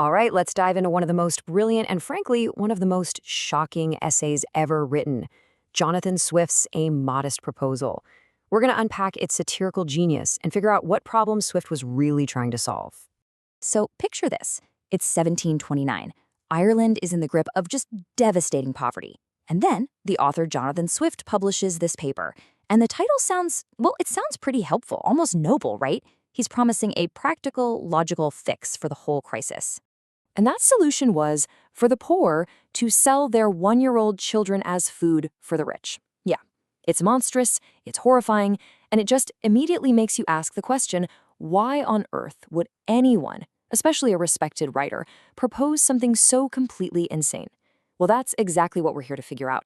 All right, let's dive into one of the most brilliant and, frankly, one of the most shocking essays ever written, Jonathan Swift's A Modest Proposal. We're going to unpack its satirical genius and figure out what problem Swift was really trying to solve. So picture this. It's 1729. Ireland is in the grip of just devastating poverty. And then the author Jonathan Swift publishes this paper. And the title sounds, well, it sounds pretty helpful, almost noble, right? He's promising a practical, logical fix for the whole crisis. And that solution was for the poor to sell their one-year-old children as food for the rich. Yeah, it's monstrous, it's horrifying, and it just immediately makes you ask the question, why on earth would anyone, especially a respected writer, propose something so completely insane? Well, that's exactly what we're here to figure out.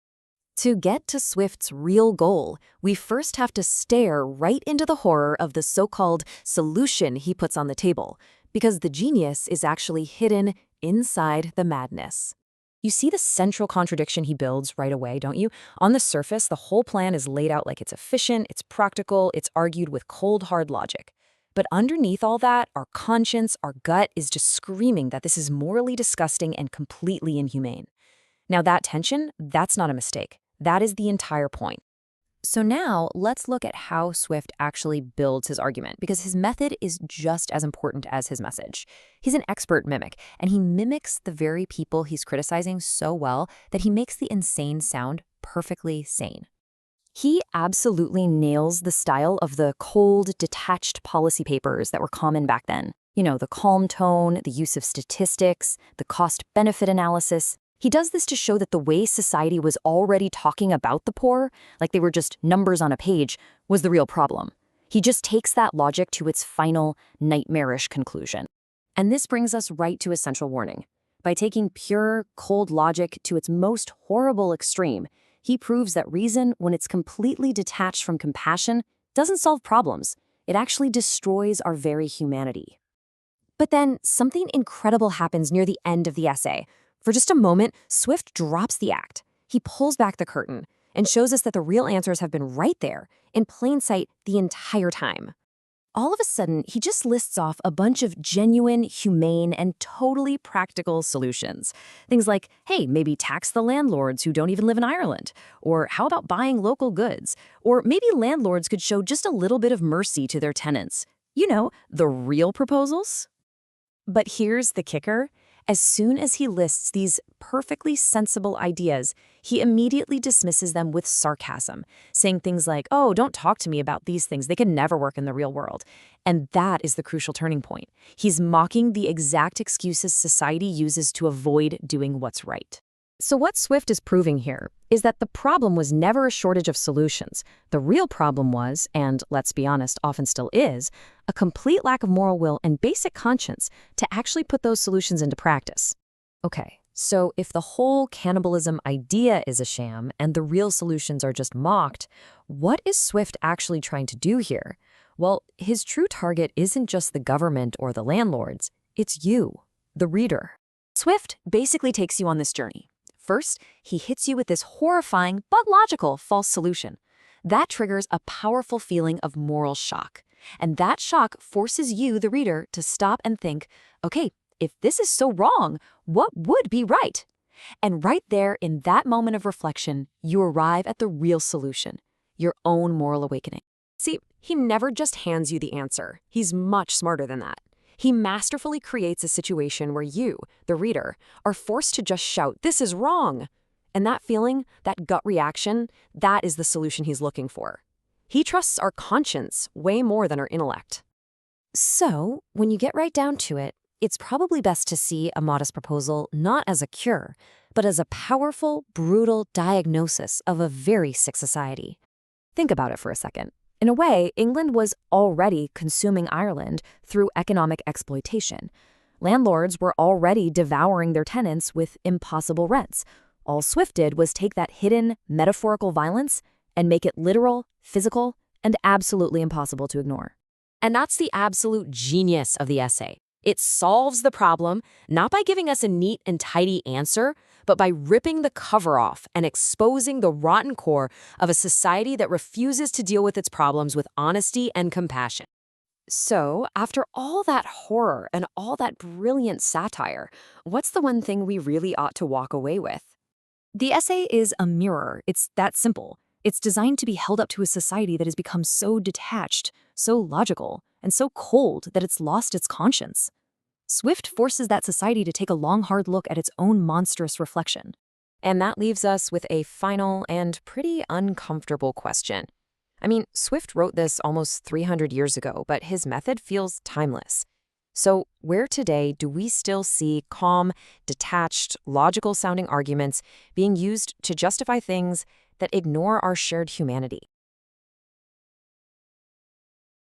To get to Swift's real goal, we first have to stare right into the horror of the so-called solution he puts on the table, because the genius is actually hidden inside the madness. You see the central contradiction he builds right away, don't you? On the surface, the whole plan is laid out like it's efficient, it's practical, it's argued with cold, hard logic. But underneath all that, our conscience, our gut is just screaming that this is morally disgusting and completely inhumane. Now that tension, that's not a mistake. That is the entire point. So now let's look at how Swift actually builds his argument, because his method is just as important as his message. He's an expert mimic, and he mimics the very people he's criticizing so well that he makes the insane sound perfectly sane. He absolutely nails the style of the cold, detached policy papers that were common back then. You know, the calm tone, the use of statistics, the cost-benefit analysis. He does this to show that the way society was already talking about the poor, like they were just numbers on a page, was the real problem. He just takes that logic to its final, nightmarish conclusion. And this brings us right to a central warning. By taking pure, cold logic to its most horrible extreme, he proves that reason, when it's completely detached from compassion, doesn't solve problems. It actually destroys our very humanity. But then something incredible happens near the end of the essay. For just a moment, Swift drops the act. He pulls back the curtain and shows us that the real answers have been right there, in plain sight the entire time. All of a sudden, he just lists off a bunch of genuine, humane, and totally practical solutions. Things like, hey, maybe tax the landlords who don't even live in Ireland. Or how about buying local goods? Or maybe landlords could show just a little bit of mercy to their tenants. You know, the real proposals. But here's the kicker. As soon as he lists these perfectly sensible ideas, he immediately dismisses them with sarcasm, saying things like, oh, don't talk to me about these things. They can never work in the real world. And that is the crucial turning point. He's mocking the exact excuses society uses to avoid doing what's right. So what Swift is proving here is that the problem was never a shortage of solutions. The real problem was, and let's be honest, often still is, a complete lack of moral will and basic conscience to actually put those solutions into practice. Okay, so if the whole cannibalism idea is a sham and the real solutions are just mocked, what is Swift actually trying to do here? Well, his true target isn't just the government or the landlords, it's you, the reader. Swift basically takes you on this journey. First, he hits you with this horrifying but logical false solution. That triggers a powerful feeling of moral shock. And that shock forces you, the reader, to stop and think, okay, if this is so wrong, what would be right? And right there, in that moment of reflection, you arrive at the real solution, your own moral awakening. See, he never just hands you the answer. He's much smarter than that. He masterfully creates a situation where you, the reader, are forced to just shout, this is wrong. And that feeling, that gut reaction, that is the solution he's looking for. He trusts our conscience way more than our intellect. So, when you get right down to it, it's probably best to see A Modest Proposal not as a cure, but as a powerful, brutal diagnosis of a very sick society. Think about it for a second. In a way, England was already consuming Ireland through economic exploitation. Landlords were already devouring their tenants with impossible rents. All Swift did was take that hidden, metaphorical violence and make it literal, physical, and absolutely impossible to ignore. And that's the absolute genius of the essay. It solves the problem not by giving us a neat and tidy answer, but by ripping the cover off and exposing the rotten core of a society that refuses to deal with its problems with honesty and compassion. So, after all that horror and all that brilliant satire, what's the one thing we really ought to walk away with? The essay is a mirror. It's that simple. It's designed to be held up to a society that has become so detached, so logical, and so cold that it's lost its conscience. Swift forces that society to take a long, hard look at its own monstrous reflection. And that leaves us with a final and pretty uncomfortable question. I mean, Swift wrote this almost 300 years ago, but his method feels timeless. So, where today do we still see calm, detached, logical sounding arguments being used to justify things that ignore our shared humanity?